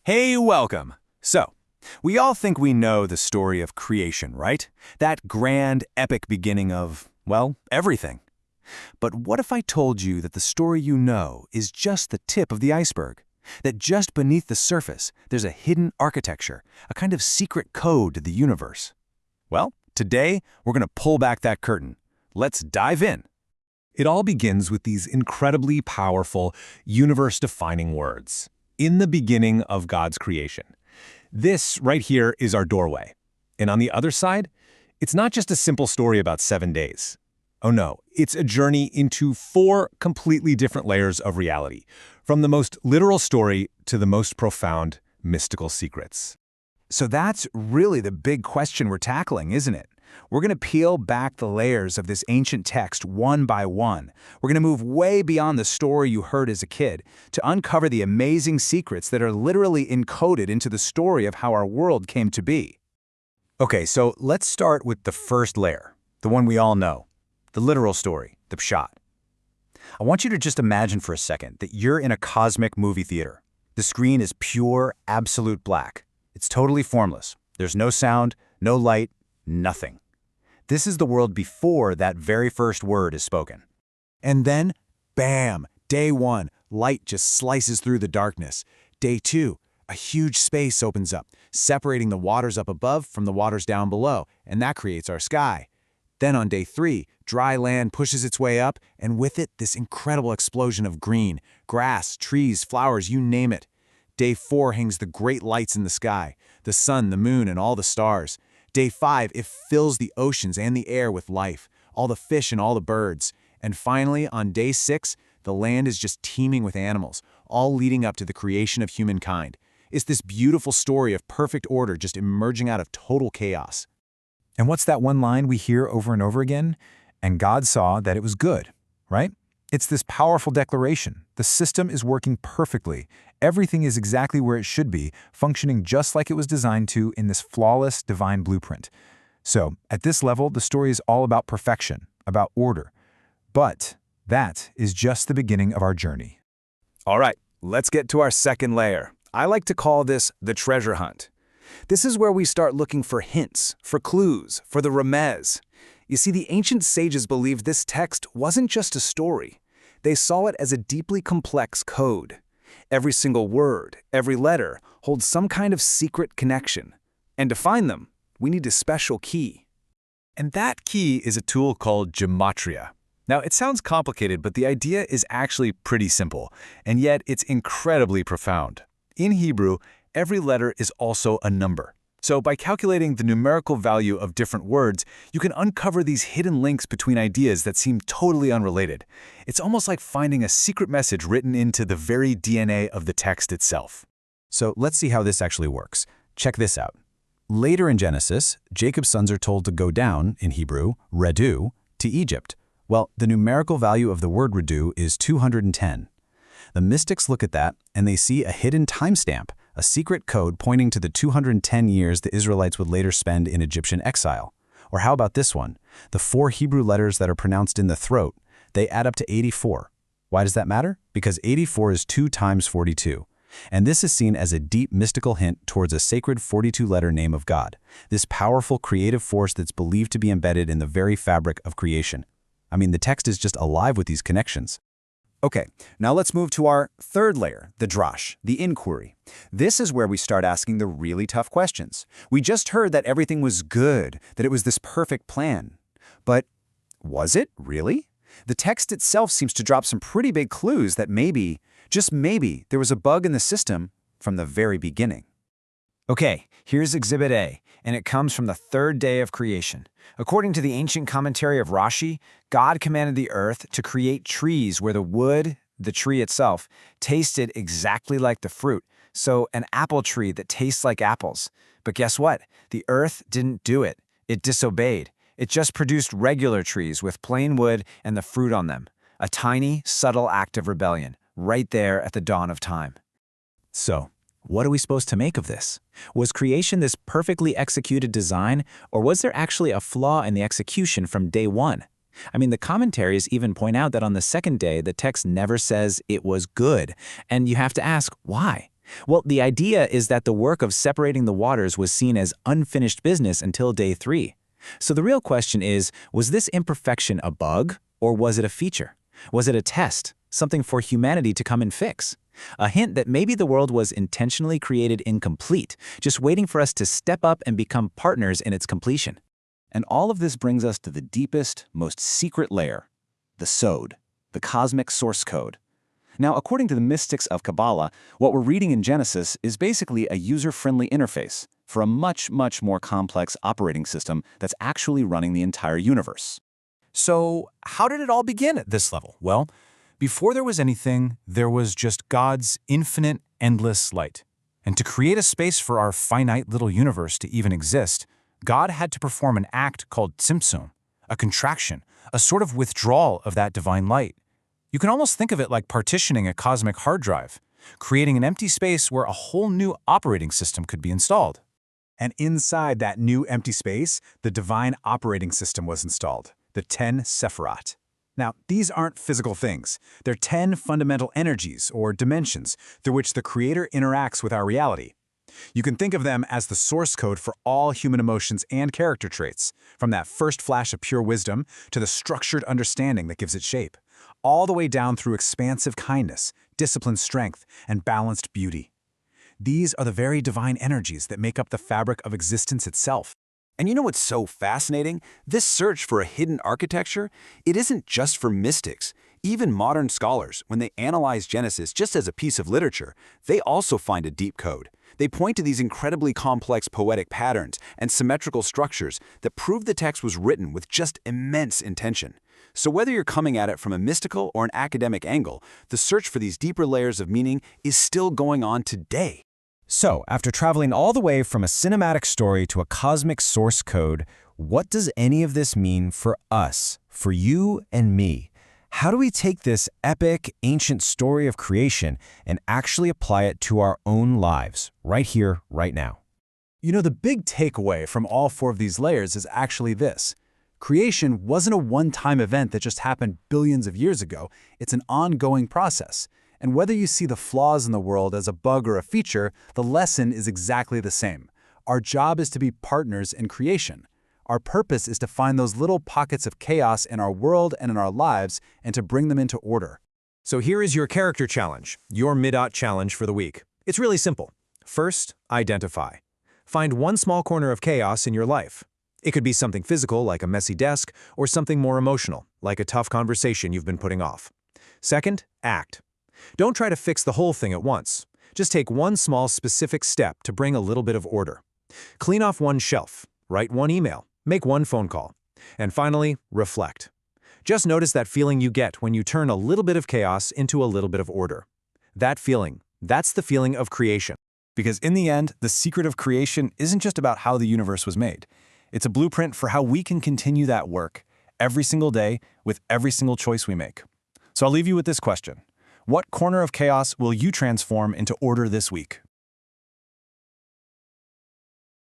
Hey, welcome. So, we all think we know the story of creation, right? That grand, epic beginning of, well, everything. But what if I told you that the story you know is just the tip of the iceberg? That just beneath the surface, there's a hidden architecture, a kind of secret code to the universe? Well, today, we're going to pull back that curtain. Let's dive in. It all begins with these incredibly powerful, universe-defining words. In the beginning of God's creation. This right here is our doorway. And on the other side, it's not just a simple story about 7 days. Oh no, it's a journey into 4 completely different layers of reality, from the most literal story to the most profound mystical secrets. So that's really the big question we're tackling, isn't it? We're going to peel back the layers of this ancient text one by one. We're going to move way beyond the story you heard as a kid to uncover the amazing secrets that are literally encoded into the story of how our world came to be. Okay, so let's start with the first layer, the one we all know, the literal story, the pshat. I want you to just imagine for a second that you're in a cosmic movie theater. The screen is pure, absolute black. It's totally formless. There's no sound, no light, nothing. This is the world before that very first word is spoken. And then, bam, day 1, light just slices through the darkness. Day 2, a huge space opens up, separating the waters up above from the waters down below, and that creates our sky. Then on day 3, dry land pushes its way up, and with it, this incredible explosion of green, grass, trees, flowers, you name it. Day 4 hangs the great lights in the sky, the sun, the moon, and all the stars. Day 5, it fills the oceans and the air with life, all the fish and all the birds. And finally, on day 6, the land is just teeming with animals, all leading up to the creation of humankind. It's this beautiful story of perfect order just emerging out of total chaos. And what's that one line we hear over and over again? And God saw that it was good, right? It's this powerful declaration. The system is working perfectly. Everything is exactly where it should be, functioning just like it was designed to in this flawless divine blueprint. So, at this level, the story is all about perfection, about order. But that is just the beginning of our journey. All right, let's get to our second layer. I like to call this the treasure hunt. This is where we start looking for hints, for clues, for the remez. You see, the ancient sages believed this text wasn't just a story. They saw it as a deeply complex code. Every single word, every letter, holds some kind of secret connection. And to find them, we need a special key. And that key is a tool called gematria. Now, it sounds complicated, but the idea is actually pretty simple, and yet it's incredibly profound. In Hebrew, every letter is also a number. So by calculating the numerical value of different words, you can uncover these hidden links between ideas that seem totally unrelated. It's almost like finding a secret message written into the very DNA of the text itself. So let's see how this actually works. Check this out. Later in Genesis, Jacob's sons are told to go down, in Hebrew, redu, to Egypt. Well, the numerical value of the word redu is 210. The mystics look at that, and they see a hidden timestamp, a secret code pointing to the 210 years the Israelites would later spend in Egyptian exile. Or how about this one? The 4 Hebrew letters that are pronounced in the throat, they add up to 84. Why does that matter? Because 84 is 2 times 42. And this is seen as a deep mystical hint towards a sacred 42-letter name of God, this powerful creative force that's believed to be embedded in the very fabric of creation. I mean, the text is just alive with these connections. Okay, now let's move to our third layer, the drash, the inquiry. This is where we start asking the really tough questions. We just heard that everything was good, that it was this perfect plan. But was it really? The text itself seems to drop some pretty big clues that maybe, just maybe, there was a bug in the system from the very beginning. Okay, here's Exhibit A, and it comes from the 3rd day of creation. According to the ancient commentary of Rashi, God commanded the earth to create trees where the wood, the tree itself, tasted exactly like the fruit. So an apple tree that tastes like apples. But guess what? The earth didn't do it. It disobeyed. It just produced regular trees with plain wood and the fruit on them. A tiny, subtle act of rebellion, right there at the dawn of time. So, what are we supposed to make of this? Was creation this perfectly executed design, or was there actually a flaw in the execution from day 1? I mean, the commentaries even point out that on the 2nd day, the text never says it was good, and you have to ask, why? Well, the idea is that the work of separating the waters was seen as unfinished business until day 3. So the real question is, was this imperfection a bug, or was it a feature? Was it a test, something for humanity to come and fix? A hint that maybe the world was intentionally created incomplete, just waiting for us to step up and become partners in its completion. And all of this brings us to the deepest, most secret layer, the Sod, the cosmic source code. Now, according to the mystics of Kabbalah, what we're reading in Genesis is basically a user-friendly interface for a much, much more complex operating system that's actually running the entire universe. So, how did it all begin at this level? Well, before there was anything, there was just God's infinite, endless light. And to create a space for our finite little universe to even exist, God had to perform an act called tzimtzum, a contraction, a sort of withdrawal of that divine light. You can almost think of it like partitioning a cosmic hard drive, creating an empty space where a whole new operating system could be installed. And inside that new empty space, the divine operating system was installed, the 10 Sephirot. Now, these aren't physical things. They're 10 fundamental energies or dimensions through which the Creator interacts with our reality. You can think of them as the source code for all human emotions and character traits, from that first flash of pure wisdom to the structured understanding that gives it shape, all the way down through expansive kindness, disciplined strength, and balanced beauty. These are the very divine energies that make up the fabric of existence itself. And you know what's so fascinating? This search for a hidden architecture, it isn't just for mystics. Even modern scholars, when they analyze Genesis just as a piece of literature, they also find a deep code. They point to these incredibly complex poetic patterns and symmetrical structures that prove the text was written with just immense intention. So whether you're coming at it from a mystical or an academic angle, the search for these deeper layers of meaning is still going on today. So, after traveling all the way from a cinematic story to a cosmic source code, what does any of this mean for us, for you and me? How do we take this epic, ancient story of creation and actually apply it to our own lives, right here, right now? You know, the big takeaway from all 4 of these layers is actually this. Creation wasn't a one-time event that just happened billions of years ago. It's an ongoing process. And whether you see the flaws in the world as a bug or a feature, the lesson is exactly the same. Our job is to be partners in creation. Our purpose is to find those little pockets of chaos in our world and in our lives and to bring them into order. So here is your character challenge, your Midot challenge for the week. It's really simple. First, identify. Find one small corner of chaos in your life. It could be something physical, like a messy desk, or something more emotional, like a tough conversation you've been putting off. Second, act. Don't try to fix the whole thing at once. Just take one small specific step to bring a little bit of order. Clean off one shelf, write one email, make one phone call. And finally, reflect. Just notice that feeling you get when you turn a little bit of chaos into a little bit of order. That feeling, that's the feeling of creation. Because in the end, the secret of creation isn't just about how the universe was made. It's a blueprint for how we can continue that work every single day with every single choice we make. So I'll leave you with this question. What corner of chaos will you transform into order this week?